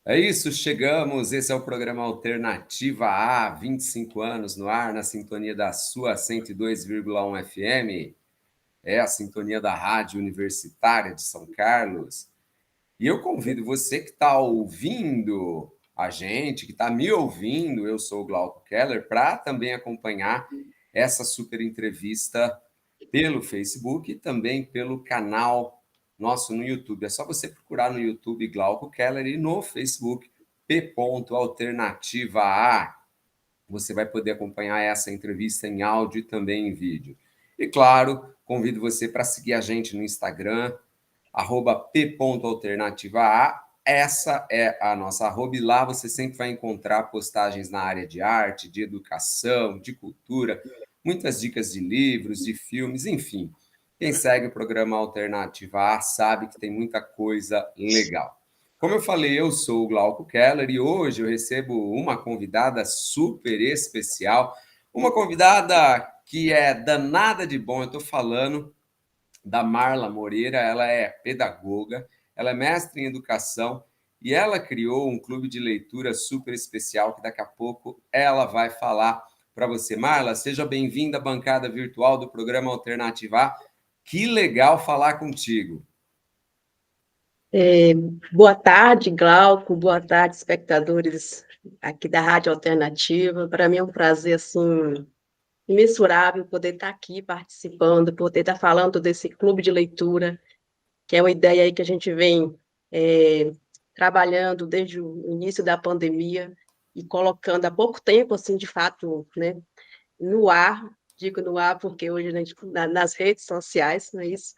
É isso, chegamos. Esse é o programa Alternativa A, 25 anos no ar, na sintonia da sua 102,1 FM. É a sintonia da Rádio Universitária de São Carlos. E eu convido você que está ouvindo a gente, que está me ouvindo, eu sou o Glauco Keller, para também acompanhar essa super entrevista pelo Facebook e também pelo canal nosso no YouTube. É só você procurar no YouTube Glauco Keller e no Facebook P. Alternativa A. Você vai poder acompanhar essa entrevista em áudio e também em vídeo. E claro, convido você para seguir a gente no Instagram, @p.alternativaA. Essa é a nossa arroba e lá você sempre vai encontrar postagens na área de arte, de educação, de cultura, muitas dicas de livros, de filmes, enfim. Quem segue o programa Alternativa A sabe que tem muita coisa legal. Como eu falei, eu sou o Glauco Keller e hoje eu recebo uma convidada super especial, uma convidada que é danada de bom. Eu estou falando da Marla Moreira, ela é pedagoga, ela é mestre em educação e ela criou um clube de leitura super especial que daqui a pouco ela vai falar para você. Marla, seja bem-vinda à bancada virtual do programa Alternativa A. Que legal falar contigo. É, Boa tarde, Glauco. Boa tarde, espectadores aqui da Rádio Alternativa. Para mim é um prazer assim imensurável poder estar aqui participando, poder estar falando desse clube de leitura, que é uma ideia aí que a gente vem é, trabalhando desde o início da pandemia e colocando há pouco tempo, assim, de fato, né, no ar. Digo no ar porque hoje a gente, nas redes sociais, não é isso?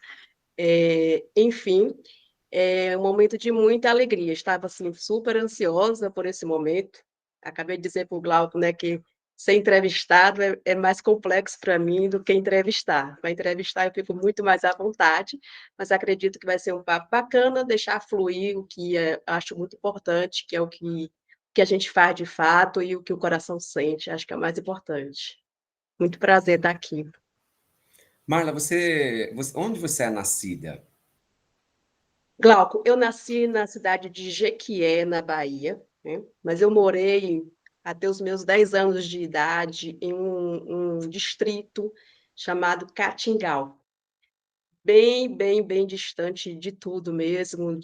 Enfim, é um momento de muita alegria. Estava assim super ansiosa por esse momento. Acabei de dizer para o Glauco, né, que ser entrevistado é mais complexo para mim do que entrevistar. Para entrevistar eu fico muito mais à vontade, mas acredito que vai ser um papo bacana, deixar fluir o que acho muito importante, que é o que a gente faz de fato e o que o coração sente. Acho que é o mais importante. Muito prazer estar aqui. Marla, onde você é nascida? Glauco, eu nasci na cidade de Jequié, na Bahia, né? Mas eu morei até os meus 10 anos de idade em um distrito chamado Catingal, bem distante de tudo mesmo,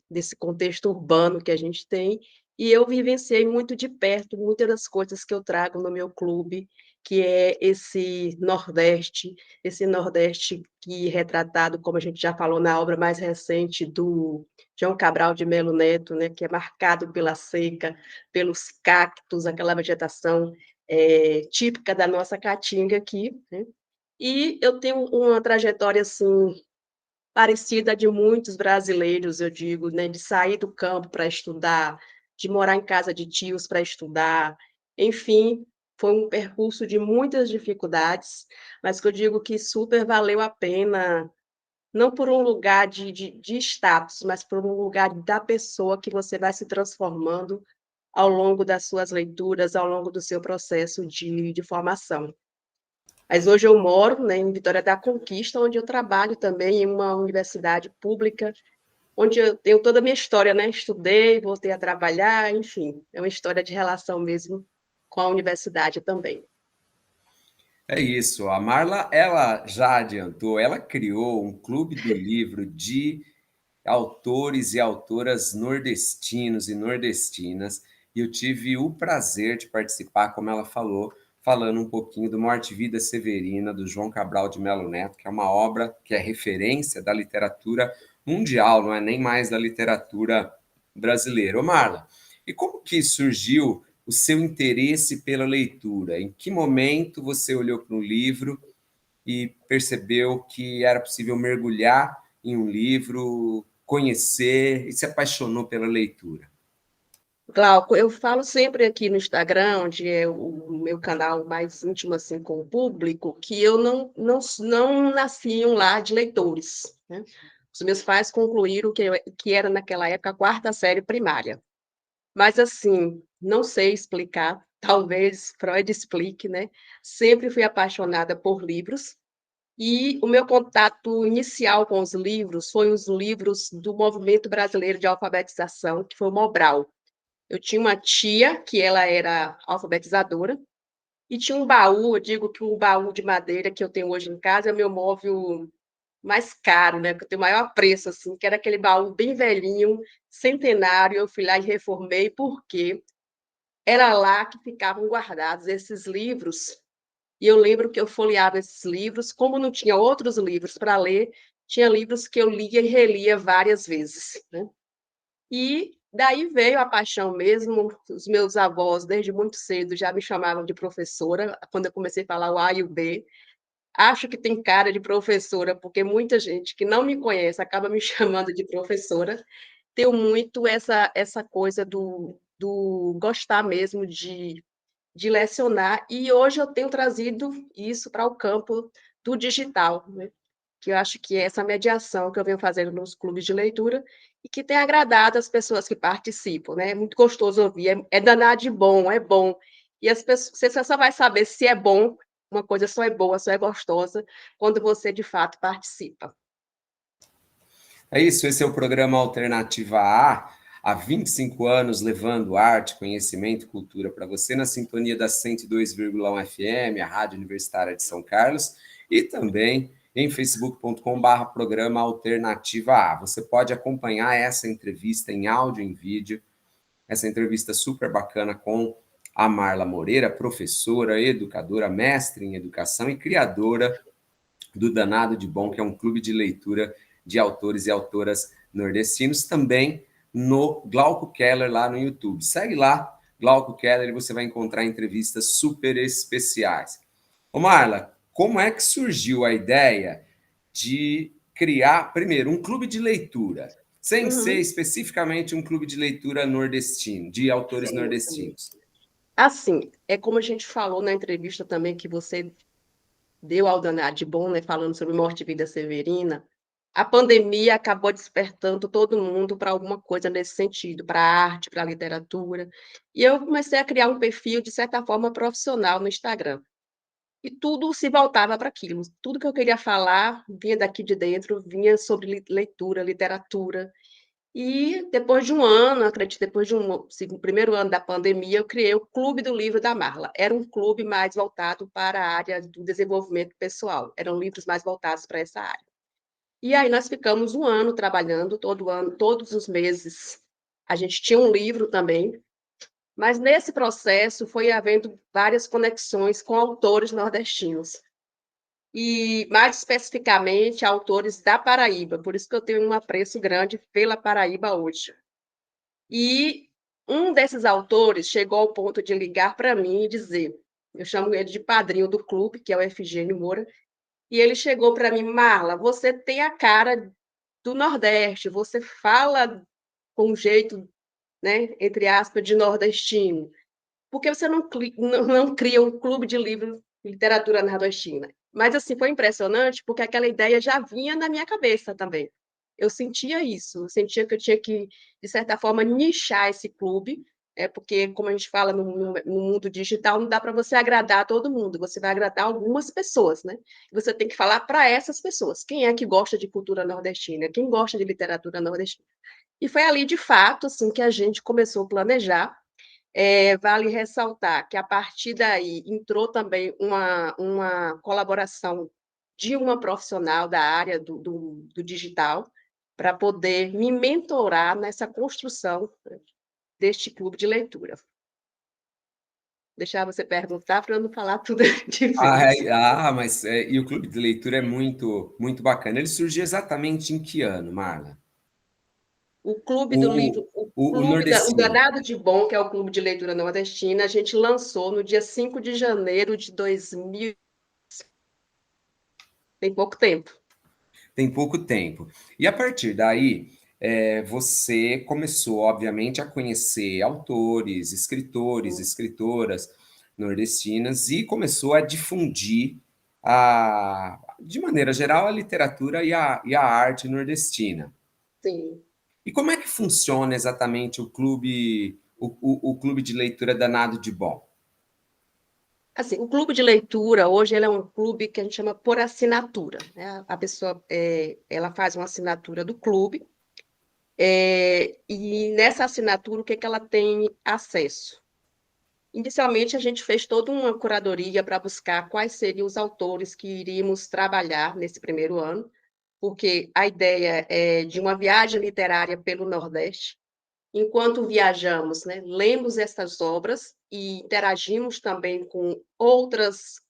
desse contexto urbano que a gente tem, e eu vivenciei muito de perto muitas das coisas que eu trago no meu clube, que é esse Nordeste que retratado, como a gente já falou na obra mais recente do João Cabral de Melo Neto, né, que é marcado pela seca, pelos cactos, aquela vegetação típica da nossa caatinga aqui, né? E eu tenho uma trajetória assim parecida de muitos brasileiros, eu digo, né, de sair do campo para estudar, de morar em casa de tios para estudar, enfim, foi um percurso de muitas dificuldades, mas que eu digo que super valeu a pena, não por um lugar de status, mas por um lugar da pessoa que você vai se transformando ao longo das suas leituras, ao longo do seu processo de formação. Mas hoje eu moro, né, em Vitória da Conquista, onde eu trabalho também em uma universidade pública, onde eu tenho toda a minha história, né? Estudei, voltei a trabalhar, enfim, é uma história de relação mesmo com a universidade também. É isso, a Marla, ela já adiantou, ela criou um clube do livro de autores e autoras nordestinos e nordestinas, e eu tive o prazer de participar, como ela falou, falando um pouquinho do Morte e Vida Severina, do João Cabral de Melo Neto, que é uma obra que é referência da literatura mundial, não é nem mais da literatura brasileira. Ô Marla, e como que surgiu o seu interesse pela leitura? Em que momento você olhou para um livro e percebeu que era possível mergulhar em um livro, conhecer e se apaixonou pela leitura? Glauco, eu falo sempre aqui no Instagram, onde é o meu canal mais íntimo assim com o público, que eu não nasci em um lar de leitores, né? Os meus pais concluíram que era naquela época a quarta série primária. Mas, assim, não sei explicar, talvez Freud explique, né? Sempre fui apaixonada por livros, E o meu contato inicial com os livros foi os livros do Movimento Brasileiro de Alfabetização, que foi o Mobral. Eu tinha uma tia que ela era alfabetizadora e tinha um baú, eu digo que o baú de madeira que eu tenho hoje em casa é o meu móvel mais caro, né, que eu tenho maior apreço, assim, que era aquele baú bem velhinho, centenário. Eu fui lá e reformei, porque era lá que ficavam guardados esses livros. E eu lembro que eu folheava esses livros, como não tinha outros livros para ler, tinha livros que eu lia e relia várias vezes, né? E daí veio a paixão mesmo. Os meus avós, desde muito cedo, já me chamavam de professora, quando eu comecei a falar o A e o B. Acho que tem cara de professora, porque muita gente que não me conhece acaba me chamando de professora. Tenho muito essa coisa do gostar mesmo de lecionar, e hoje eu tenho trazido isso para o campo do digital, né? Que eu acho que é essa mediação que eu venho fazendo nos clubes de leitura e que tem agradado as pessoas que participam, né? É muito gostoso ouvir, é danado de bom, é bom. E as pessoas, você só vai saber se é bom, uma coisa só é boa, só é gostosa, quando você de fato participa. É isso, esse é o programa Alternativa A, há 25 anos levando arte, conhecimento e cultura para você na sintonia da 102,1 FM, a Rádio Universitária de São Carlos, e também em facebook.com/barra programa Alternativa A. Você pode acompanhar essa entrevista em áudio e em vídeo, essa entrevista super bacana com a Marla Moreira, professora, educadora, mestre em educação e criadora do Danado de Bom, que é um clube de leitura de autores e autoras nordestinos, também no Glauco Keller, lá no YouTube. Segue lá, Glauco Keller, e você vai encontrar entrevistas super especiais. Ô Marla, como é que surgiu a ideia de criar, primeiro, um clube de leitura, sem ser Uhum. especificamente um clube de leitura nordestino, de autores Sim, sim. nordestinos? Assim, é como a gente falou na entrevista também que você deu ao Danado de Bom, né, falando sobre Morte e Vida Severina. A pandemia acabou despertando todo mundo para alguma coisa nesse sentido, para a arte, para a literatura. E eu comecei a criar um perfil, de certa forma, profissional no Instagram. E tudo se voltava para aquilo. Tudo que eu queria falar vinha daqui de dentro, vinha sobre leitura, literatura. E depois de um ano, acredito, depois de primeiro ano da pandemia, eu criei o Clube do Livro da Marla. Era um clube mais voltado para a área do desenvolvimento pessoal. Eram livros mais voltados para essa área. E aí nós ficamos um ano trabalhando, todo ano, todos os meses. A gente tinha um livro também, mas nesse processo foi havendo várias conexões com autores nordestinos. E, mais especificamente, autores da Paraíba. Por isso que eu tenho um apreço grande pela Paraíba hoje. E um desses autores chegou ao ponto de ligar para mim e dizer, eu chamo ele de padrinho do clube, que é o Efigênio Moura, e ele chegou para mim: Marla, você tem a cara do Nordeste, você fala com um jeito, né, entre aspas, de nordestino. Por que você não cria um clube de livros de literatura nordestina? Mas, assim, foi impressionante, porque aquela ideia já vinha na minha cabeça também. Eu sentia isso, eu sentia que eu tinha que, de certa forma, nichar esse clube, porque, como a gente fala no mundo digital, não dá para você agradar todo mundo, você vai agradar algumas pessoas, né? Você tem que falar para essas pessoas. Quem é que gosta de cultura nordestina? Quem gosta de literatura nordestina? E foi ali, de fato, assim, que a gente começou a planejar. Vale ressaltar que, a partir daí, entrou também uma colaboração de uma profissional da área do digital, para poder me mentorar nessa construção deste clube de leitura. Deixar você perguntar para eu não falar tudo de vez. Mas e o clube de leitura é muito, muito bacana. Ele surgiu exatamente em que ano, Marla? O Clube do O, Livro, o o Clube o nordestino. Danado de Bom, que é o Clube de Leitura Nordestina, a gente lançou no dia 5 de janeiro de 2000, tem pouco tempo. Tem pouco tempo. E a partir daí, você começou, obviamente, a conhecer autores, escritores, escritoras nordestinas e começou a difundir, de maneira geral, a literatura e a arte nordestina. Sim. E como é que funciona exatamente o clube de leitura Danado de Bom? Assim, o clube de leitura, hoje, ele é um clube que a gente chama por assinatura, né? A pessoa, ela faz uma assinatura do clube, e nessa assinatura, o que que ela tem acesso? Inicialmente, a gente fez toda uma curadoria para buscar quais seriam os autores que iríamos trabalhar nesse primeiro ano, porque a ideia é de uma viagem literária pelo Nordeste. Enquanto viajamos, né, lemos essas obras e interagimos também com outras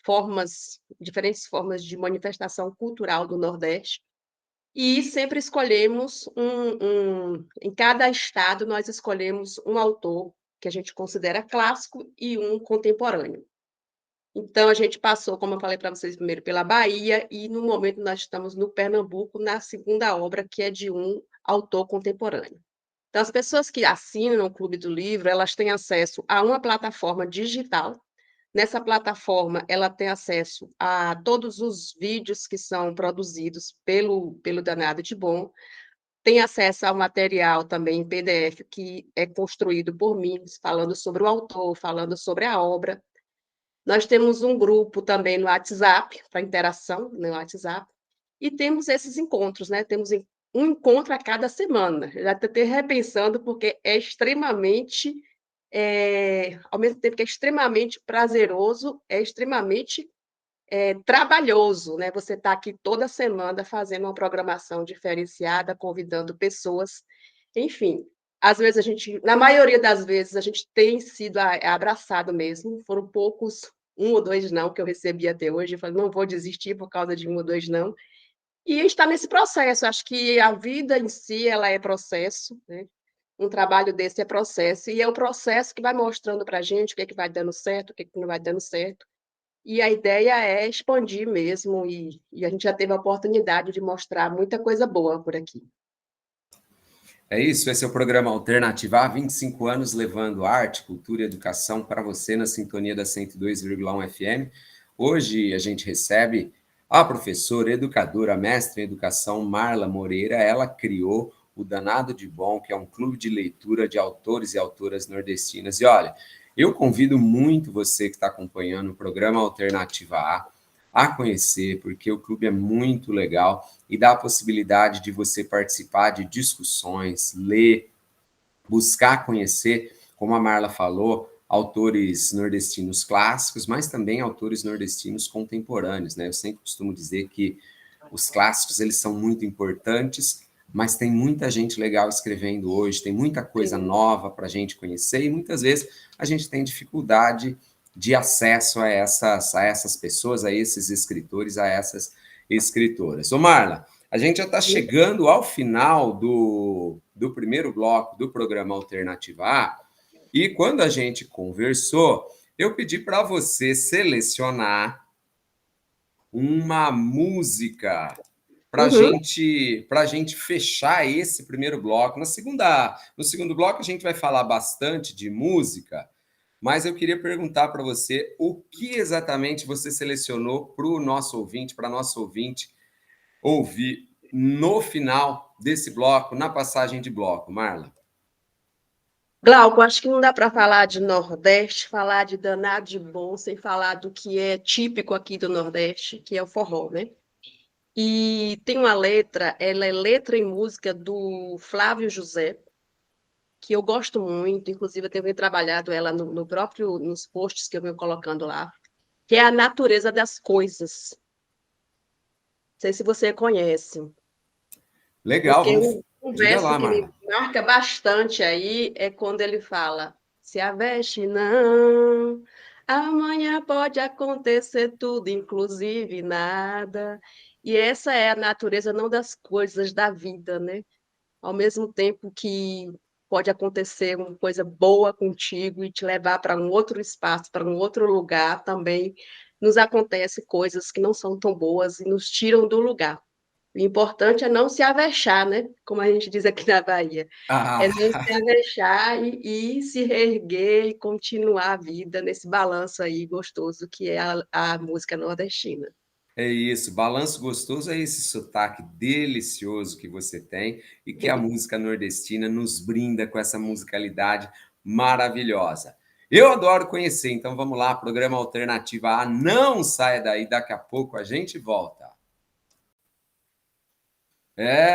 formas, diferentes formas de manifestação cultural do Nordeste, e sempre escolhemos em cada estado nós escolhemos um autor que a gente considera clássico e um contemporâneo. Então a gente passou, como eu falei para vocês, primeiro pela Bahia e no momento nós estamos no Pernambuco, na segunda obra, que é de um autor contemporâneo. Então as pessoas que assinam o Clube do Livro, elas têm acesso a uma plataforma digital. Nessa plataforma, ela tem acesso a todos os vídeos que são produzidos pelo Danado de Bom, tem acesso ao material também em PDF, que é construído por mim, falando sobre o autor, falando sobre a obra. Nós temos um grupo também no WhatsApp, para interação no WhatsApp, e temos esses encontros, né? Temos um encontro a cada semana. Já estou repensando, porque é extremamente, ao mesmo tempo que é extremamente prazeroso, é extremamente trabalhoso, né? Você está aqui toda semana fazendo uma programação diferenciada, convidando pessoas, enfim. Às vezes na maioria das vezes, a gente tem sido abraçado mesmo. Foram poucos, um ou dois não que eu recebi até hoje. Eu falei, não vou desistir por causa de um ou dois não. E está nesse processo. Acho que a vida em si ela é processo, né? Um trabalho desse é processo, e é o processo que vai mostrando para a gente o que é que vai dando certo, o que é que não vai dando certo. E a ideia é expandir mesmo, e a gente já teve a oportunidade de mostrar muita coisa boa por aqui. É isso, esse é o programa Alternativa há 25 anos, levando arte, cultura e educação para você na sintonia da 102,1 FM. Hoje a gente recebe a professora, educadora, mestre em educação, Marla Moreira. Ela criou o Danado de Bom, que é um clube de leitura de autores e autoras nordestinas. E olha, eu convido muito você que está acompanhando o programa Alternativa a conhecer, porque o clube é muito legal e dá a possibilidade de você participar de discussões, ler, buscar conhecer, como a Marla falou, autores nordestinos clássicos, mas também autores nordestinos contemporâneos, né? Eu sempre costumo dizer que os clássicos, eles são muito importantes, mas tem muita gente legal escrevendo hoje, tem muita coisa Sim. nova para a gente conhecer, e muitas vezes a gente tem dificuldade de acesso a essas pessoas, a esses escritores, a essas escritoras. Ô Marla, a gente já está chegando ao final do primeiro bloco do programa Alternativa A, e quando a gente conversou, eu pedi para você selecionar uma música Uhum. para gente fechar esse primeiro bloco. No segundo bloco, a gente vai falar bastante de música, mas eu queria perguntar para você o que exatamente você selecionou para o nosso ouvinte, para nosso ouvinte ouvir no final desse bloco, na passagem de bloco, Marla. Glauco, acho que não dá para falar de Nordeste, falar de Danado de Bom, sem falar do que é típico aqui do Nordeste, que é o forró, né? E tem uma letra, ela é letra e música do Flávio José, que eu gosto muito, inclusive eu tenho trabalhado ela no próprio, nos posts que eu venho colocando lá, que é a natureza das coisas. Não sei se você conhece, Legal, porque vamos. um Diga verso lá, que me Marla. marca bastante aí é quando ele fala: se a veste não, amanhã pode acontecer tudo, inclusive nada. E essa é a natureza não das coisas da vida, né? Ao mesmo tempo que pode acontecer uma coisa boa contigo e te levar para um outro espaço, para um outro lugar, também nos acontece coisas que não são tão boas e nos tiram do lugar. O importante é não se avexar, né? Como a gente diz aqui na Bahia. É Ah, não se avexar e se reerguer e continuar a vida nesse balanço aí gostoso que é a música nordestina. é isso, balanço gostoso é esse sotaque delicioso que você tem e que a música nordestina nos brinda com essa musicalidade maravilhosa. Eu adoro conhecer, então vamos lá, programa Alternativa A, não saia daí, daqui a pouco a gente volta.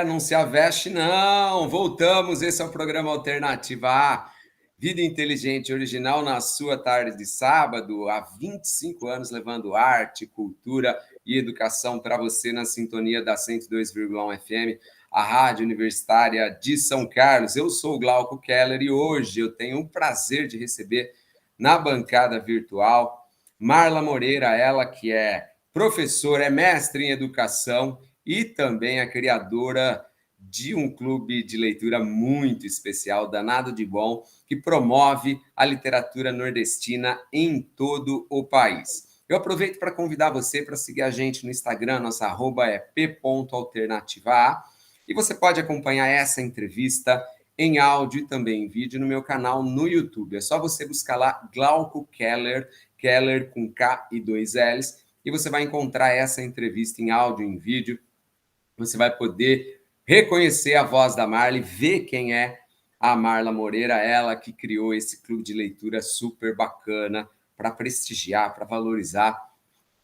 Não se aveste não, voltamos, esse é o programa Alternativa A, Vida Inteligente Original na sua tarde de sábado, há 25 anos levando arte, cultura e educação para você na sintonia da 102,1 FM, a Rádio Universitária de São Carlos. Eu sou o Glauco Keller e hoje eu tenho o prazer de receber na bancada virtual Marla Moreira, ela que é professora, é mestre em educação e também a criadora de um clube de leitura muito especial, Danado de Bom, que promove a literatura nordestina em todo o país. Eu aproveito para convidar você para seguir a gente no Instagram, nossa arroba é p.alternativa e você pode acompanhar essa entrevista em áudio e também em vídeo no meu canal no YouTube. É só você buscar lá Glauco Keller, Keller com K e 2 L's, e você vai encontrar essa entrevista em áudio e em vídeo. Você vai poder reconhecer a voz da Marla e ver quem é a Marla Moreira, ela que criou esse clube de leitura super bacana para prestigiar, para valorizar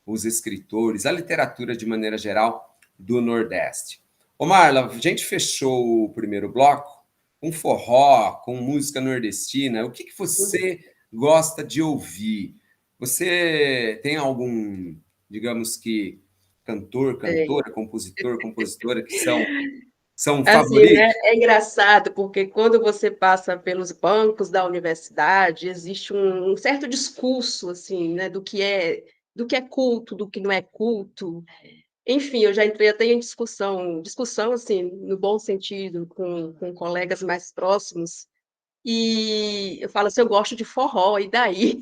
os escritores, a literatura de maneira geral do Nordeste. Ô Marla, a gente fechou o primeiro bloco com forró, com música nordestina. O que você gosta de ouvir? Você tem algum, digamos que, cantor, É. cantora, compositor, compositora que são Assim, né, favoritos? é engraçado, porque quando você passa pelos bancos da universidade, existe um certo discurso, assim, né, do que é culto, do que não é culto. Enfim, eu já entrei até em discussão, assim, no bom sentido, com colegas mais próximos, e eu falo assim: "Eu gosto de forró, e daí?",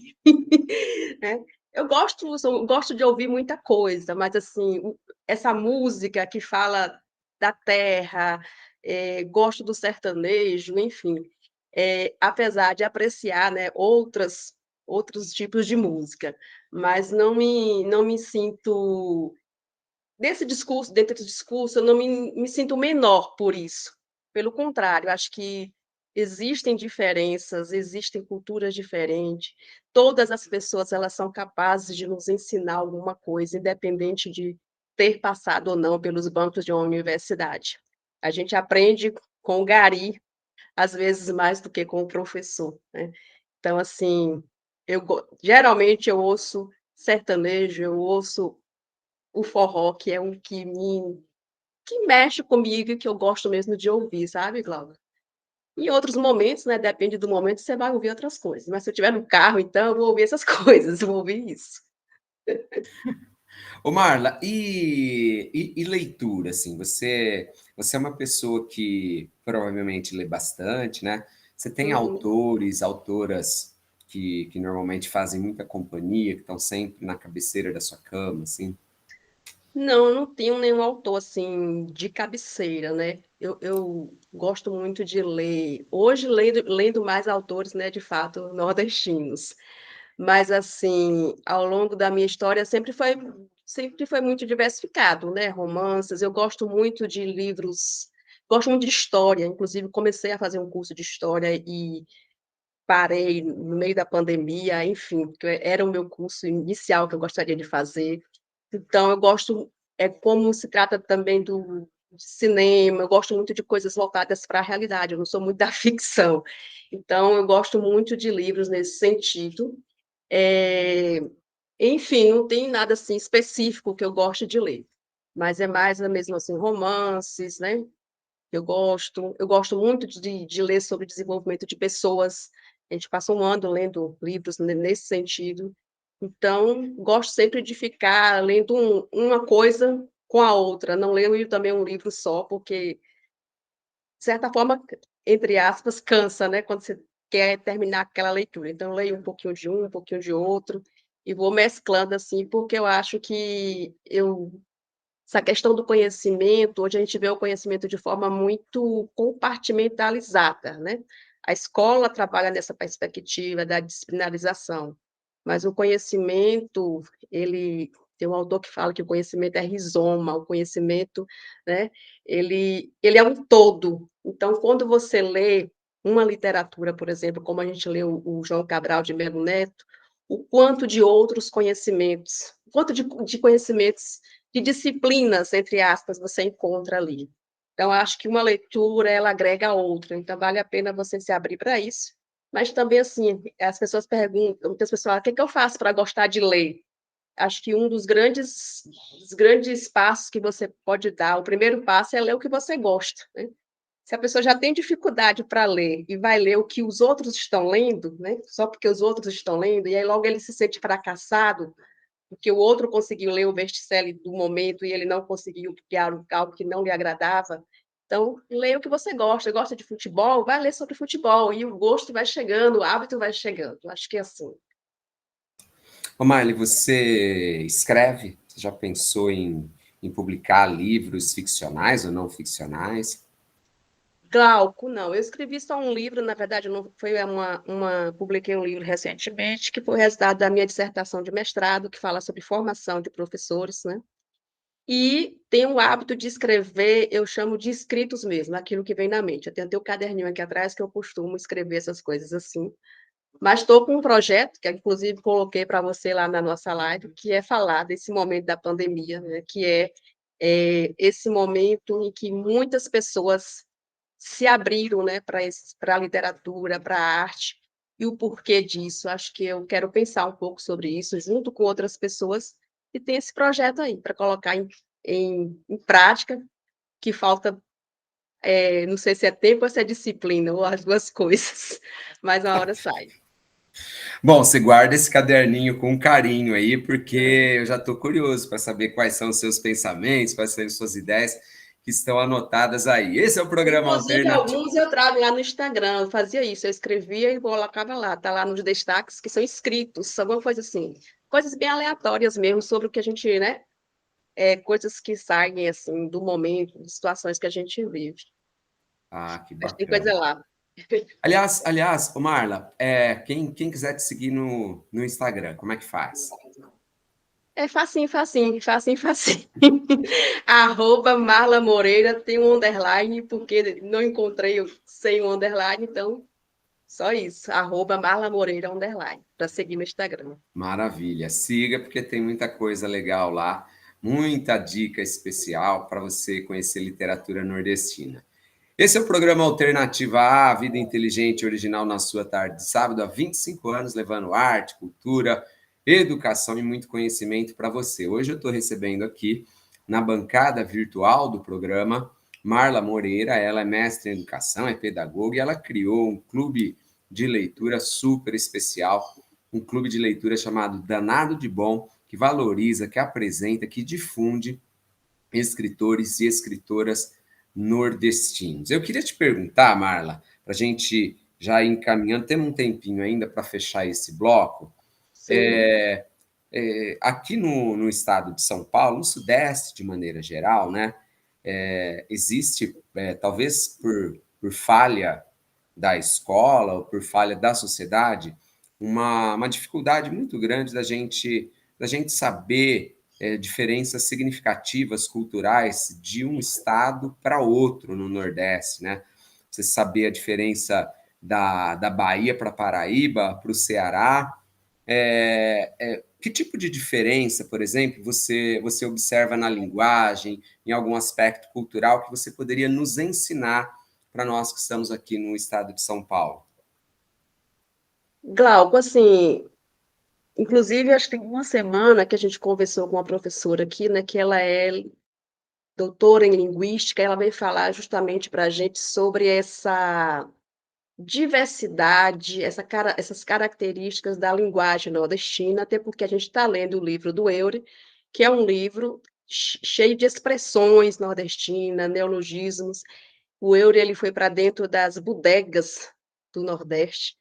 né. Eu gosto de ouvir muita coisa, mas assim, essa música que fala da terra, gosto do sertanejo, enfim, apesar de apreciar, né, outros tipos de música, mas não me sinto dentro desse discurso, eu não me sinto menor por isso. Pelo contrário, acho que existem diferenças, existem culturas diferentes, todas as pessoas elas são capazes de nos ensinar alguma coisa, independente de ter passado ou não pelos bancos de uma universidade. A gente aprende com o gari, às vezes mais do que com o professor, né. Então assim, geralmente eu ouço sertanejo, eu ouço o forró, que é um que mexe comigo e que eu gosto mesmo de ouvir, sabe, Glauco? Em outros momentos, né, depende do momento, você vai ouvir outras coisas, mas se eu estiver no carro, então, eu vou ouvir essas coisas, eu vou ouvir isso. Ô Marla, e leitura, assim, você é uma pessoa que provavelmente lê bastante, né? Você tem Uhum. autores, autoras que normalmente fazem muita companhia, que estão sempre na cabeceira da sua cama, assim? Não, eu não tenho nenhum autor, assim, de cabeceira, né. Eu gosto muito de ler hoje lendo mais autores, né, de fato, nordestinos. Mas, assim, ao longo da minha história sempre foi muito diversificado, né, romances, eu gosto muito de história, inclusive comecei a fazer um curso de história e parei no meio da pandemia, enfim, porque era o meu curso inicial que eu gostaria de fazer. Então eu gosto como se trata também do de cinema, eu gosto muito de coisas voltadas para a realidade, eu não sou muito da ficção. Então eu gosto muito de livros nesse sentido. Eh, Enfim, não tem nada, assim, específico que eu goste de ler, mas é mais mesmo, assim, romances, né, eu gosto muito de ler sobre desenvolvimento de pessoas, a gente passa um ano lendo livros nesse sentido, então gosto sempre de ficar lendo uma coisa com a outra, não leio também um livro só, porque, de certa forma, entre aspas, cansa, né, quando você quer terminar aquela leitura, então eu leio um pouquinho de um pouquinho de outro, e vou mesclando, assim, porque eu acho que essa questão do conhecimento, hoje a gente vê o conhecimento de forma muito compartimentalizada, né. A escola trabalha nessa perspectiva da disciplinarização, mas o conhecimento, ele tem um autor que fala que o conhecimento é rizoma, o conhecimento, né, ele é um todo. Então, quando você lê uma literatura, por exemplo, como a gente leu o João Cabral de Melo Neto, o quanto de outros conhecimentos, o quanto de conhecimentos, de disciplinas, entre aspas, você encontra ali. Então, acho que uma leitura, ela agrega a outra, então vale a pena você se abrir para isso. Mas também, assim, as pessoas perguntam, muitas pessoas falam, o que é que eu faço para gostar de ler? Acho que um dos grandes passos que você pode dar, o primeiro passo é ler o que você gosta, né? Se a pessoa já tem dificuldade para ler e vai ler o que os outros estão lendo, né? Só porque os outros estão lendo, e aí logo ele se sente fracassado, porque o outro conseguiu ler o best-seller do momento e ele não conseguiu, porque era algo que não lhe agradava. Então, leia o que você gosta. Gosta de futebol? Vai ler sobre futebol. E o gosto vai chegando, o hábito vai chegando. Acho que é assim. Ô, Marli, você escreve? Você já pensou em publicar livros ficcionais ou não ficcionais? Glauco, não. Eu escrevi só um livro, na verdade, não foi publiquei um livro recentemente, que foi resultado da minha dissertação de mestrado, que fala sobre formação de professores, né? E tenho o hábito de escrever, eu chamo de escritos mesmo, aquilo que vem na mente. Eu tenho até o caderninho aqui atrás que eu costumo escrever essas coisas assim. Mas estou com um projeto, que inclusive coloquei para você lá na nossa live, que é falar desse momento da pandemia, né? Que é esse momento em que muitas pessoas se abriram, né, para a literatura, para a arte, e o porquê disso. Acho que eu quero pensar um pouco sobre isso, junto com outras pessoas, e tem esse projeto aí, para colocar em prática, que falta, não sei se é tempo ou se é disciplina, ou as duas coisas, mas uma hora sai. Bom, você guarda esse caderninho com carinho aí, porque eu já estou curioso para saber quais são os seus pensamentos, quais são as suas ideias que estão anotadas aí. Esse é o programa Inclusive, alternativo. alguns eu trago lá no Instagram, eu fazia isso, eu escrevia e colocava lá, tá lá nos destaques, que são inscritos, alguma coisa assim. Coisas bem aleatórias mesmo, sobre o que a gente, né, coisas que saem, assim, do momento, de situações que a gente vive. Ah, que Mas tem coisa bacana. lá. Aliás, ô Marla, quem quiser te seguir no Instagram, como é que faz? É facinho, facinho, facinho, facinho. Arroba Marla Moreira, tem um underline, porque não encontrei sem um underline, então, só isso. Arroba Marla Moreira, underline, para seguir no Instagram. Maravilha. Siga, porque tem muita coisa legal lá, muita dica especial para você conhecer literatura nordestina. Esse é o programa Alternativa A, Vida Inteligente e Original na sua tarde de sábado, há 25 anos, levando arte, cultura, educação e muito conhecimento para você. Hoje eu estou recebendo aqui, na bancada virtual do programa, Marla Moreira. Ela é mestre em educação, é pedagoga e ela criou um clube de leitura super especial, um clube de leitura chamado Danado de Bom, que valoriza, que apresenta, que difunde escritores e escritoras nordestinos. Eu queria te perguntar, Marla, para a gente já ir encaminhando, temos um tempinho ainda para fechar esse bloco. Sim. Aqui no estado de São Paulo, no Sudeste de maneira geral, né, existe, talvez por falha da escola ou por falha da sociedade, uma dificuldade muito grande da gente saber diferenças significativas culturais de um estado para outro no Nordeste, né? Você saber a diferença da Bahia para Paraíba, para o Ceará. Que tipo de diferença, por exemplo, você observa na linguagem, em algum aspecto cultural que você poderia nos ensinar para nós que estamos aqui no estado de São Paulo? Glauco, assim, inclusive, acho que tem uma semana que a gente conversou com uma professora aqui, né, que ela é doutora em linguística, ela veio falar justamente para a gente sobre essa diversidade, essas características da linguagem nordestina, até porque a gente está lendo o livro do Eury, que é um livro cheio de expressões nordestinas, neologismos. O Eury ele foi para dentro das bodegas do Nordeste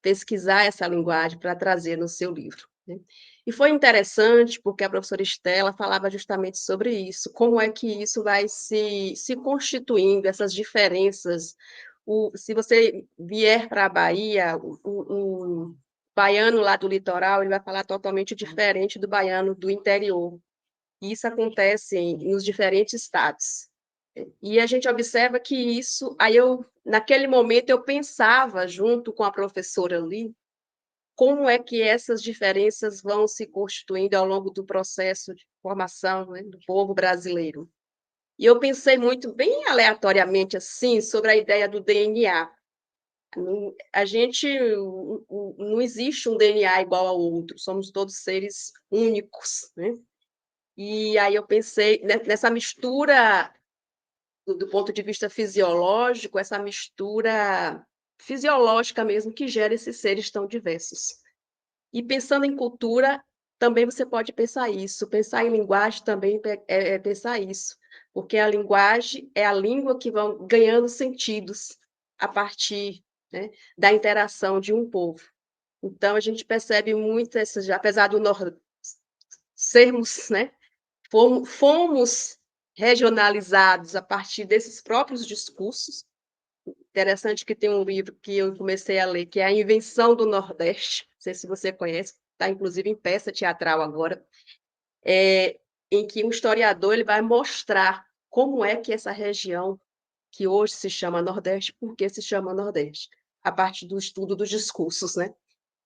pesquisar essa linguagem para trazer no seu livro, né? E foi interessante porque a professora Estela falava justamente sobre isso, como é que isso vai se constituindo, essas diferenças. Se você vier para a Bahia, o baiano lá do litoral, ele vai falar totalmente diferente do baiano do interior. E isso acontece nos diferentes estados. E a gente observa que isso, aí naquele momento eu pensava junto com a professora ali, como é que essas diferenças vão se constituindo ao longo do processo de formação, né, do povo brasileiro. E eu pensei muito, bem aleatoriamente assim, sobre a ideia do DNA. A gente não existe um DNA igual ao outro, somos todos seres únicos, né? E aí eu pensei nessa mistura do ponto de vista fisiológico, essa mistura fisiológica mesmo que gera esses seres tão diversos. E pensando em cultura, também você pode pensar isso. Pensar em linguagem também é pensar isso, porque a linguagem é a língua que vão ganhando sentidos a partir, né, da interação de um povo. Então, a gente percebe muito, apesar do sermos, né, fomos regionalizados a partir desses próprios discursos. Interessante que tem um livro que eu comecei a ler, que é A Invenção do Nordeste, não sei se você conhece, está inclusive em peça teatral agora, em que um historiador ele vai mostrar como é que essa região, que hoje se chama Nordeste, por que se chama Nordeste? A partir do estudo dos discursos, né?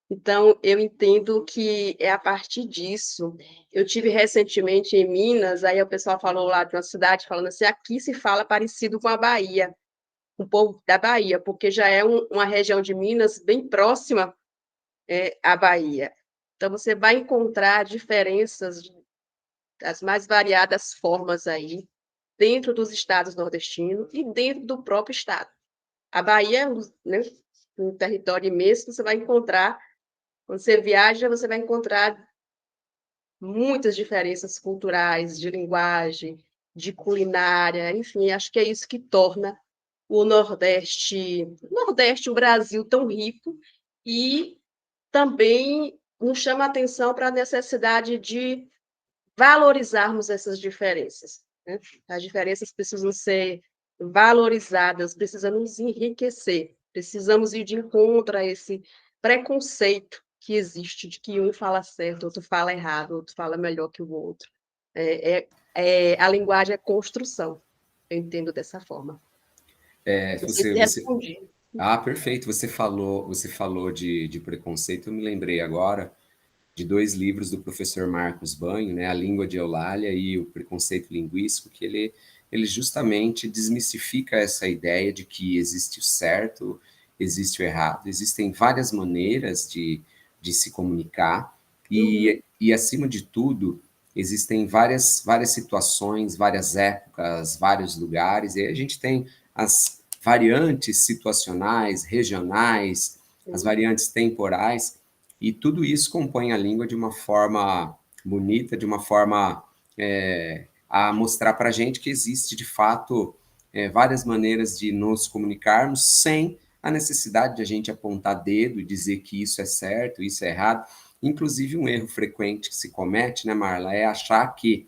Então, eu entendo que é a partir disso. Eu tive recentemente em Minas, aí o pessoal falou lá de uma cidade, falando assim, aqui se fala parecido com a Bahia, um povo da Bahia, porque já é uma região de Minas bem próxima à Bahia. Então, você vai encontrar diferenças das mais variadas formas aí, dentro dos estados nordestinos e dentro do próprio estado. A Bahia, né, um território imenso, você vai encontrar, quando você viaja, você vai encontrar muitas diferenças culturais, de linguagem, de culinária, enfim, acho que é isso que torna o Brasil tão rico e também nos chama a atenção para a necessidade de valorizarmos essas diferenças, né? As diferenças precisam ser valorizadas, precisam nos enriquecer, precisamos ir de encontro a esse preconceito que existe de que um fala certo, outro fala errado, outro fala melhor que o outro. A linguagem é construção, eu entendo dessa forma. É, Não sei se respondi. perfeito. Você falou de preconceito. Eu me lembrei agora de dois livros do professor Marcos Banho, né, A Língua de Eulália e O Preconceito Linguístico, que ele justamente desmistifica essa ideia de que existe o certo, existe o errado, existem várias maneiras de se comunicar e, acima de tudo, existem várias situações, várias épocas, vários lugares, e aí a gente tem as variantes situacionais, regionais, as variantes temporais, e tudo isso compõe a língua de uma forma bonita, de uma forma a mostrar para a gente que existe, de fato, várias maneiras de nos comunicarmos sem a necessidade de a gente apontar dedo e dizer que isso é certo, isso é errado. Inclusive, um erro frequente que se comete, né, Marla, é achar que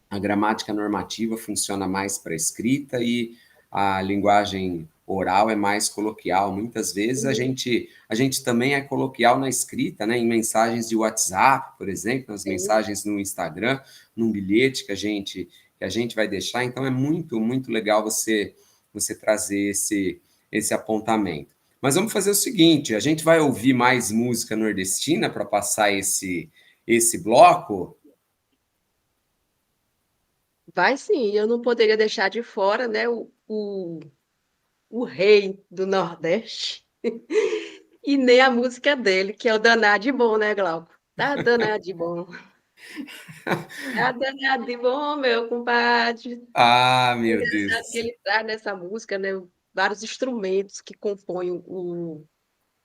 a gramática normativa funciona mais para a escrita e a linguagem oral é mais coloquial. Muitas vezes a gente também é coloquial na escrita, né? Em mensagens de WhatsApp, por exemplo, nas mensagens no Instagram, num bilhete que a gente vai deixar. Então é muito, muito legal você trazer esse apontamento. Mas vamos fazer o seguinte, a gente vai ouvir mais música nordestina para passar esse bloco. Vai sim, eu não poderia deixar de fora, né, o rei do Nordeste, e nem a música dele, que é o Danado de Bom, né, Glauco? Tá danado de bom, tá danado de bom, meu compadre. Ah, É meu Deus do engraçado que céu. ele traz nessa música, né, vários instrumentos que compõem o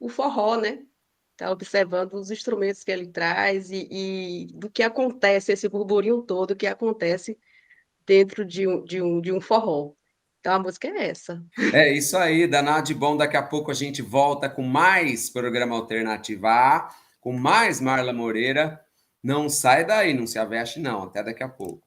forró, né? Tá observando os instrumentos que ele traz e do que acontece, esse burburinho todo que acontece dentro de um forró. Então a música é essa. É isso aí, danado de bom. Daqui a pouco a gente volta com mais programa Alternativa A, com mais Marla Moreira. Não sai daí, não se aveste, não. Até daqui a pouco.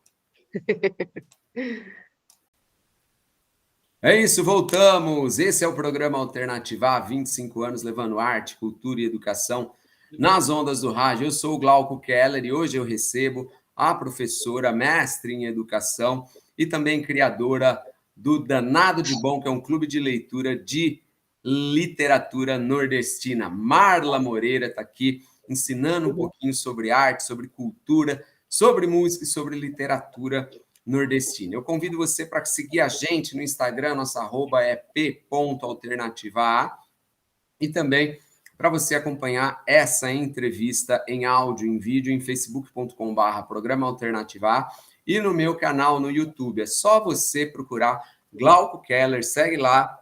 É isso, voltamos. Esse é o programa Alternativa há 25 anos, levando arte, cultura e educação nas ondas do rádio. Eu sou o Glauco Keller e hoje eu recebo a professora, mestre em educação e também criadora do Danado de Bom, que é um clube de leitura de literatura nordestina. Marla Moreira está aqui ensinando um pouquinho sobre arte, sobre cultura, sobre música e sobre literatura nordestina. Eu convido você para seguir a gente no Instagram, nossa arroba é p.alternativa e também para você acompanhar essa entrevista em áudio, em vídeo, em facebook.com/programa Alternativa e no meu canal no YouTube. É só você procurar Glauco Keller, segue lá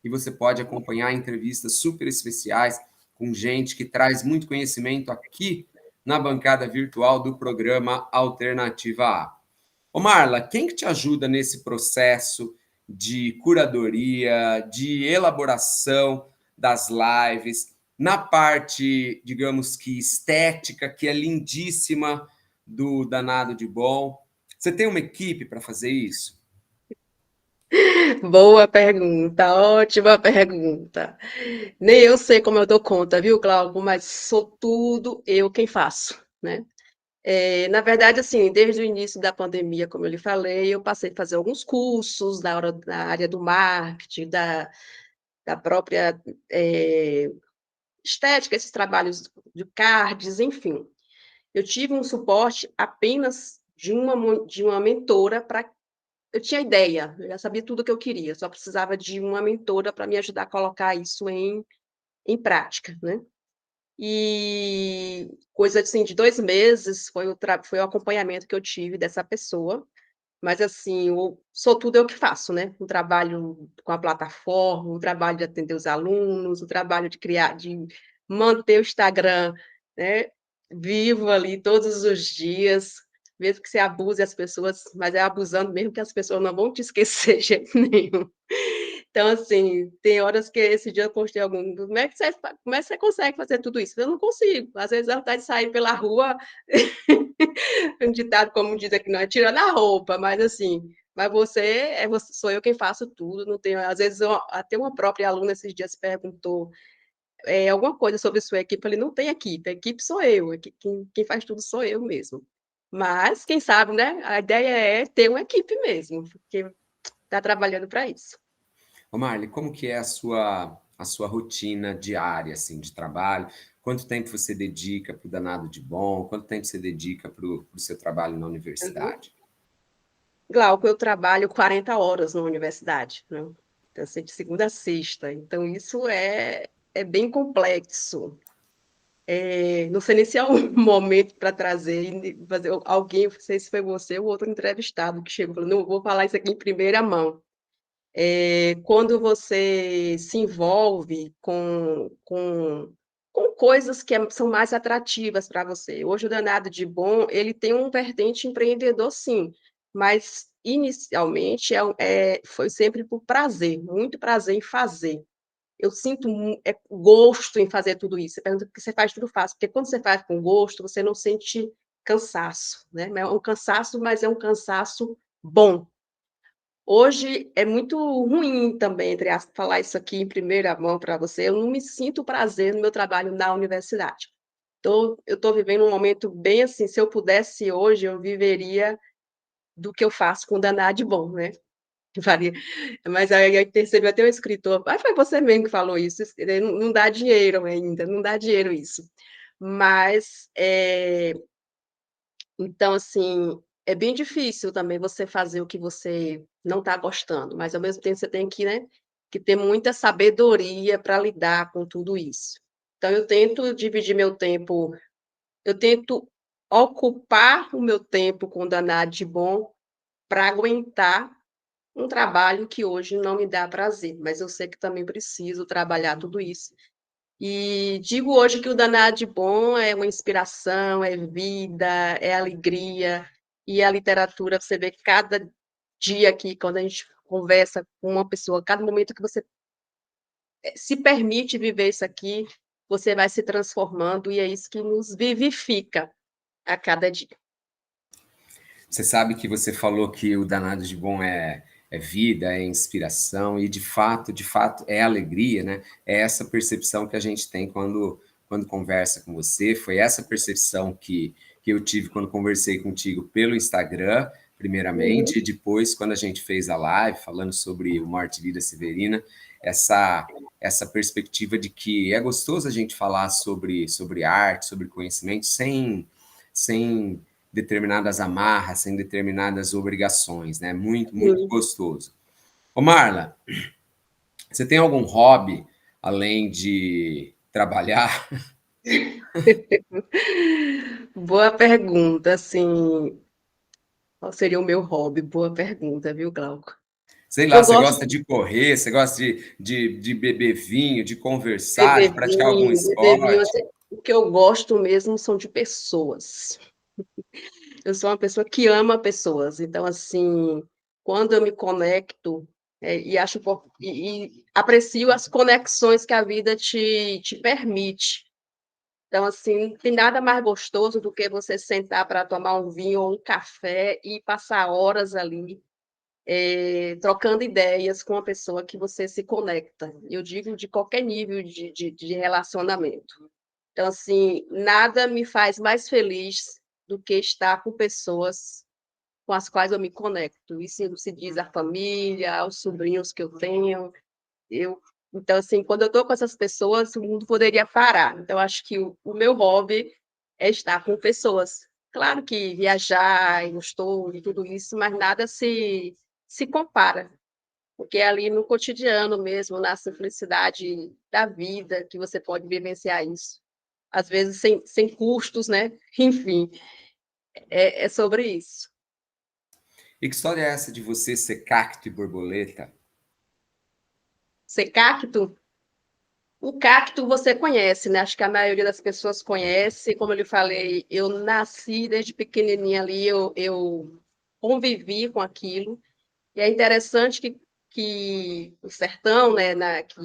e você pode acompanhar entrevistas super especiais com gente que traz muito conhecimento aqui na bancada virtual do programa Alternativa A. Ô Marla, quem que te ajuda nesse processo de curadoria, de elaboração das lives, na parte, digamos que estética, que é lindíssima do Danado de Bom? Você tem uma equipe para fazer isso? Boa pergunta, ótima pergunta. Nem eu sei como eu dou conta, viu, Glauco? Mas sou tudo eu quem faço, né? Na verdade, assim, desde o início da pandemia, como eu lhe falei, eu passei a fazer alguns cursos na área do marketing, da própria estética, esses trabalhos de cards, enfim. Eu tive um suporte apenas de uma mentora para. Eu tinha ideia, eu já sabia tudo o que eu queria, só precisava de uma mentora para me ajudar a colocar isso em prática, né? E coisa assim, de 2 meses foi o acompanhamento que eu tive dessa pessoa, mas assim, sou tudo eu que faço, né? O trabalho com a plataforma, o trabalho de atender os alunos, o trabalho de criar, de manter o Instagram, né, vivo ali todos os dias, mesmo que você abuse as pessoas, mas é abusando mesmo que as pessoas não vão te esquecer de jeito nenhum. Então, assim, tem horas que esse dia eu postei algum, como é que você consegue fazer tudo isso? Eu não consigo. Às vezes, a vontade de sair pela rua, um ditado como diz aqui, não é tirando a roupa, mas assim, mas sou eu quem faço tudo, não tenho, às vezes, até uma própria aluna esses dias perguntou alguma coisa sobre sua equipe, eu falei, não tem equipe, a equipe sou eu, quem faz tudo sou eu mesmo. Mas, quem sabe, né? A ideia é ter uma equipe mesmo, porque está trabalhando para isso. Ô Marli, como que é a sua rotina diária, assim, de trabalho? Quanto tempo você dedica para o Danado de Bom? Quanto tempo você dedica para o seu trabalho na Uhum. universidade? Glauco, eu trabalho 40 horas na universidade, né? Então, assim, de segunda a sexta. Então, isso é bem complexo. Não sei nem se é um momento para trazer, e fazer alguém, não sei se foi você ou outro entrevistado que chegou e falou, não, vou falar isso aqui em primeira mão. Quando você se envolve com coisas que são mais atrativas para você. Hoje o Danado de Bom, ele tem um vertente empreendedor, sim, mas inicialmente foi sempre por prazer, muito prazer em fazer. Eu sinto gosto em fazer tudo isso. Você pergunta por que você faz tudo fácil, porque quando você faz com gosto, você não sente cansaço, né? É um cansaço, mas é um cansaço bom. Hoje é muito ruim também, entre aspas, falar isso aqui em primeira mão para você. Eu não me sinto prazer no meu trabalho na universidade. Eu estou vivendo um momento bem assim. Se eu pudesse hoje, eu viveria do que eu faço com Danado de Bom, né? Faria. Mas aí eu percebi até um escritor, foi você mesmo que falou isso, não dá dinheiro ainda, não dá dinheiro isso. Mas, então, assim, é bem difícil também você fazer o que você não está gostando, mas ao mesmo tempo você tem que, né, que ter muita sabedoria para lidar com tudo isso. Então, eu tento dividir meu tempo, eu tento ocupar o meu tempo com o danado de bom para aguentar um trabalho que hoje não me dá prazer, mas eu sei que também preciso trabalhar tudo isso. E digo hoje que o danado de bom é uma inspiração, é vida, é alegria, e a literatura, você vê cada dia aqui, quando a gente conversa com uma pessoa, cada momento que você se permite viver isso aqui, você vai se transformando, e é isso que nos vivifica a cada dia. Você sabe que você falou que o Danado de Bom é vida, é inspiração, e de fato, é alegria, né? É essa percepção que a gente tem quando conversa com você. Foi essa percepção que eu tive quando conversei contigo pelo Instagram. primeiramente, e depois, quando a gente fez a live falando sobre o Morte e Vida Severina, essa perspectiva de que é gostoso a gente falar sobre arte, sobre conhecimento, sem determinadas amarras, sem determinadas obrigações, né? Muito, muito Sim. gostoso. Ô Marla, você tem algum hobby além de trabalhar? Boa pergunta, assim, qual seria o meu hobby? Boa pergunta, viu, Glauco? Sei lá, Eu você gosto gosta de correr, você gosta de beber vinho, de conversar, de praticar algum beber vinho, esporte? assim, o que eu gosto mesmo são de pessoas. Eu sou uma pessoa que ama pessoas, então, assim, quando eu me conecto, e acho e aprecio as conexões que a vida te permite. Então, assim, não tem nada mais gostoso do que você sentar para tomar um vinho ou um café e passar horas ali, trocando ideias com uma pessoa que você se conecta. Eu digo de qualquer nível de relacionamento. Então, assim, nada me faz mais feliz do que estar com pessoas com as quais eu me conecto. Isso se diz à família, aos sobrinhos que eu tenho. Eu, então, assim, quando eu estou com essas pessoas, o mundo poderia parar. Então, acho que o meu hobby é estar com pessoas. Claro que viajar, e gostoso e tudo isso, mas nada se compara, porque é ali no cotidiano mesmo, na simplicidade da vida, que você pode vivenciar isso. Às vezes sem custos, né? Enfim, é sobre isso. E que história é essa de você ser cacto e borboleta? Ser cacto, o cacto você conhece, né? Acho que a maioria das pessoas conhece. Como eu lhe falei, eu nasci desde pequenininha ali, eu convivi com aquilo. E é interessante que o sertão, né, que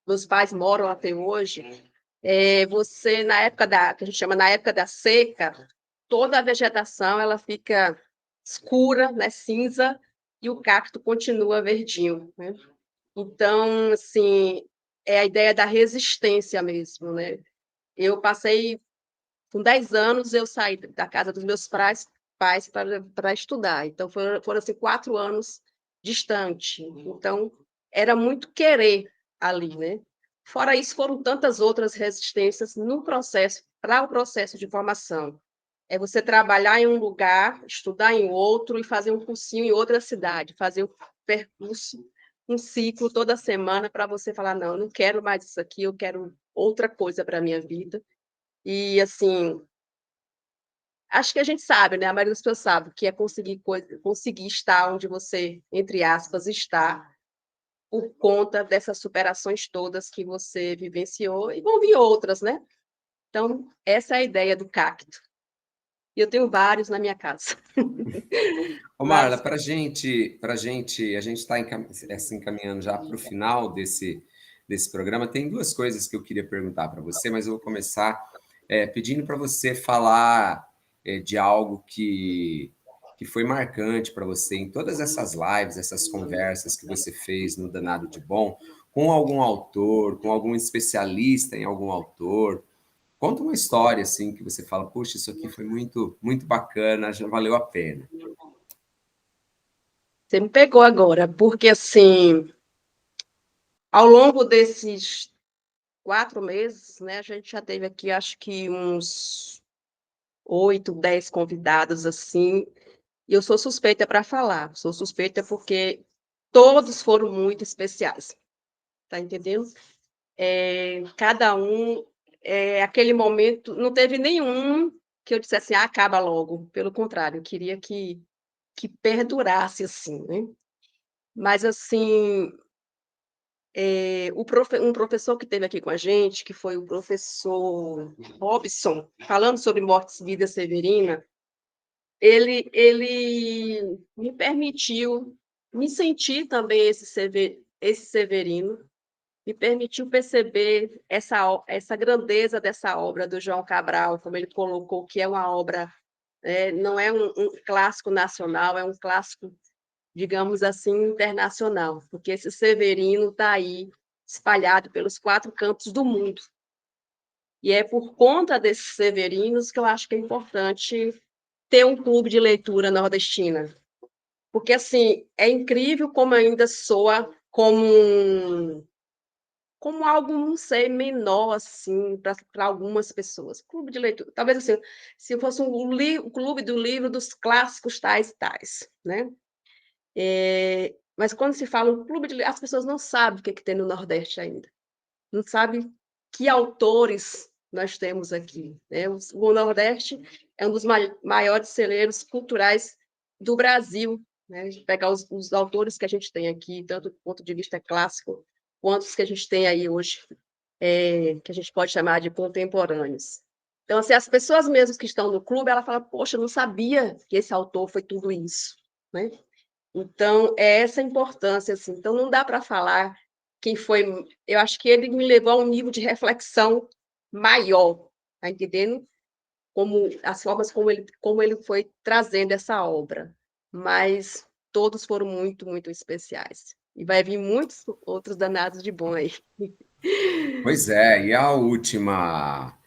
meus pais moram até hoje, você, que a gente chama na época da seca, toda a vegetação ela fica escura, né, cinza, e o cacto continua verdinho, né? Então, assim, é a ideia da resistência mesmo, né? Eu passei, com 10 anos, eu saí da casa dos meus pais para estudar. Então, foram assim, 4 anos distante. Então, era muito querer ali, né? Fora isso, foram tantas outras resistências no processo, para o processo de formação. É você trabalhar em um lugar, estudar em outro e fazer um cursinho em outra cidade, fazer um percurso, um ciclo toda semana para você falar, não, eu não quero mais isso aqui, eu quero outra coisa para a minha vida. E, assim, acho que a gente sabe, né, a maioria das pessoas sabe, que é conseguir estar onde você, entre aspas, está, por conta dessas superações todas que você vivenciou, e vão vir outras, né? Então, essa é a ideia do cacto. E eu tenho vários na minha casa. Ô Marla, Vários. a gente está se encaminhando já para o final desse programa. Tem duas coisas que eu queria perguntar para você, mas eu vou começar pedindo para você falar de algo que foi marcante para você em todas essas lives, essas conversas que você fez no Danado de Bom, com algum autor, com algum especialista em algum autor. Conta uma história assim que você fala, puxa, isso aqui foi muito, muito bacana, já valeu a pena. Você me pegou agora, porque, assim, ao longo desses 4 meses, né, a gente já teve aqui, acho que uns 8, 10 convidados, assim, e eu sou suspeita para falar. Sou suspeita porque todos foram muito especiais, tá entendendo? Cada um, aquele momento, não teve nenhum que eu dissesse assim: "Ah, acaba logo", pelo contrário, eu queria que perdurasse, assim, né. Mas, assim, um professor que esteve aqui com a gente, que foi o professor Robson, falando sobre Mortes e Vida Severina, ele me permitiu me sentir também esse Severino, me permitiu perceber essa grandeza dessa obra do João Cabral, como ele colocou, que é uma obra, não é um clássico nacional, é um clássico, digamos assim, internacional, porque esse Severino está aí, espalhado pelos 4 cantos do mundo. E é por conta desses Severinos que eu acho que é importante ter um clube de leitura nordestina? Porque, assim, é incrível como ainda soa como algo, não sei, menor, assim, para algumas pessoas. Clube de leitura, talvez assim, se fosse o clube do livro dos clássicos tais e tais, né? Mas quando se fala um clube de as pessoas não sabem o que, que tem no Nordeste ainda. Não sabem que autores nós temos aqui, né? O Nordeste é um dos maiores celeiros culturais do Brasil, né? A gente pegar os autores que a gente tem aqui, tanto do ponto de vista clássico, quanto os que a gente tem aí hoje, que a gente pode chamar de contemporâneos. Então, assim, as pessoas mesmo que estão no clube, ela fala, poxa, eu não sabia que esse autor foi tudo isso, né? Então, é essa a importância, assim. Então, não dá para falar quem foi. Eu acho que ele me levou a um nível de reflexão maior, tá entendendo? Como as formas como ele foi trazendo essa obra. Mas todos foram muito, muito especiais. E vai vir muitos outros danados de bom aí. Pois é, e a última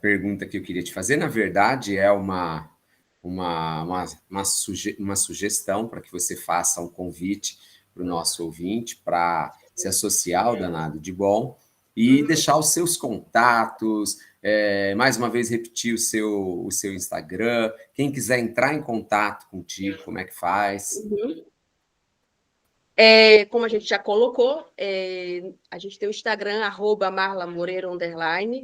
pergunta que eu queria te fazer, na verdade, é uma sugestão para que você faça um convite para o nosso ouvinte para se associar ao Danado de Bom e deixar os seus contatos, mais uma vez repetir o seu Instagram. Quem quiser entrar em contato contigo, como é que faz? Uhum. Como a gente já colocou, a gente tem o Instagram, @marlamoreira_.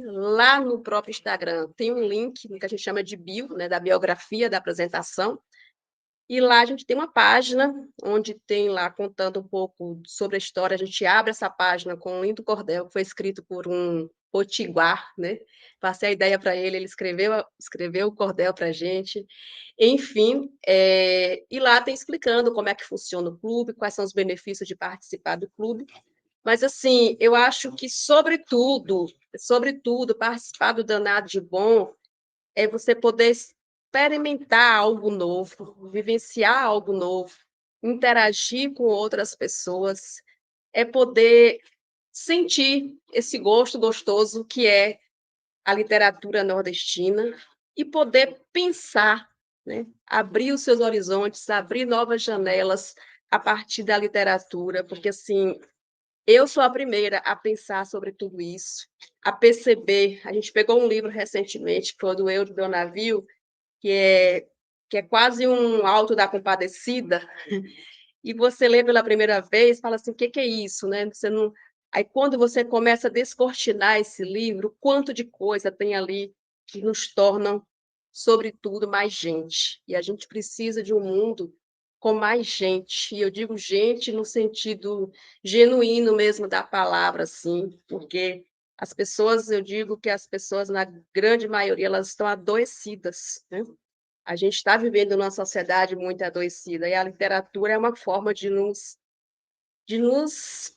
Lá no próprio Instagram tem um link que a gente chama de bio, né, da biografia da apresentação. E lá a gente tem uma página onde tem lá contando um pouco sobre a história. A gente abre essa página com um lindo cordel que foi escrito por um potiguar, né? Passei a ideia para ele, ele escreveu o cordel para a gente. Enfim, e lá tem explicando como é que funciona o clube, quais são os benefícios de participar do clube. Mas, assim, eu acho que, sobretudo, participar do Danado de Bom é você poder experimentar algo novo, vivenciar algo novo, interagir com outras pessoas, é poder sentir esse gosto gostoso que é a literatura nordestina e poder pensar, né? Abrir os seus horizontes, abrir novas janelas a partir da literatura, porque assim, eu sou a primeira a pensar sobre tudo isso, a perceber. A gente pegou um livro recentemente, que foi o do Eu do Navio, que é quase um Alto da Compadecida, e você lê pela primeira vez, fala assim, o que que é isso, né? Você não... Aí, quando você começa a descortinar esse livro, quanto de coisa tem ali que nos tornam, sobretudo, mais gente. E a gente precisa de um mundo com mais gente. E eu digo gente no sentido genuíno mesmo da palavra, assim, porque as pessoas, eu digo que as pessoas, na grande maioria, elas estão adoecidas, né? A gente está vivendo numa sociedade muito adoecida, e a literatura é uma forma de nos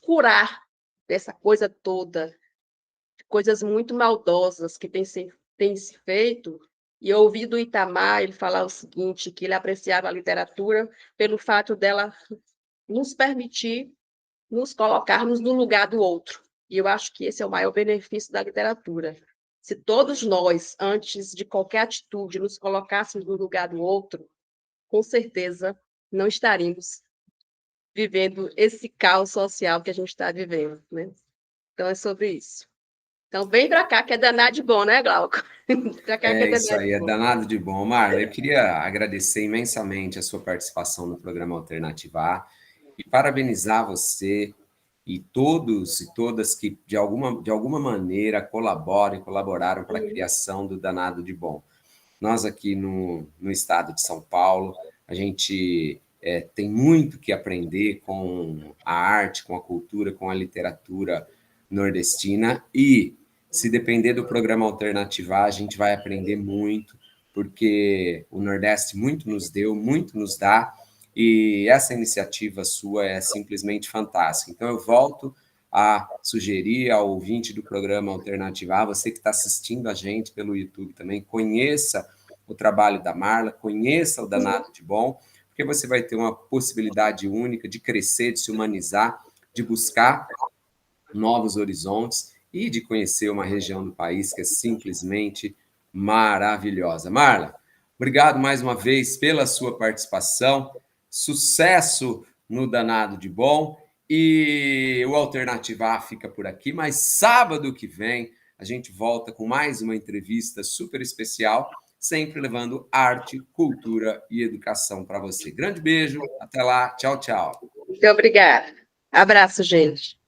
curar dessa coisa toda, de coisas muito maldosas que têm se feito. E eu ouvi do Itamar ele falar o seguinte, que ele apreciava a literatura pelo fato dela nos permitir nos colocarmos no lugar do outro. E eu acho que esse é o maior benefício da literatura. Se todos nós, antes de qualquer atitude, nos colocássemos no lugar do outro, com certeza não estaríamos vivendo esse caos social que a gente está vivendo, né? Então é sobre isso. Então vem para cá que é danado de bom, né, Glauco? Para cá que é É isso danado de aí, é bom. danado de bom. Marla, eu queria agradecer imensamente a sua participação no programa Alternativa A e parabenizar você e todos e todas que, de alguma maneira, colaboraram para a criação do Danado de Bom. Nós aqui no estado de São Paulo, a gente tem muito que aprender com a arte, com a cultura, com a literatura nordestina e, se depender do programa Alternativa, a gente vai aprender muito, porque o Nordeste muito nos deu, muito nos dá, e essa iniciativa sua é simplesmente fantástica. Então, eu volto a sugerir ao ouvinte do programa Alternativa, você que está assistindo a gente pelo YouTube também, conheça o trabalho da Marla, conheça o Danado de Bom, porque você vai ter uma possibilidade única de crescer, de se humanizar, de buscar novos horizontes e de conhecer uma região do país que é simplesmente maravilhosa. Marla, Obrigado mais uma vez pela sua participação. Sucesso no Danado de Bom. E o Alternativa A fica por aqui, mas sábado que vem a gente volta com mais uma entrevista super especial, sempre levando arte, cultura e educação para você. Grande beijo, até lá, tchau, tchau. Muito obrigada. Abraço, gente.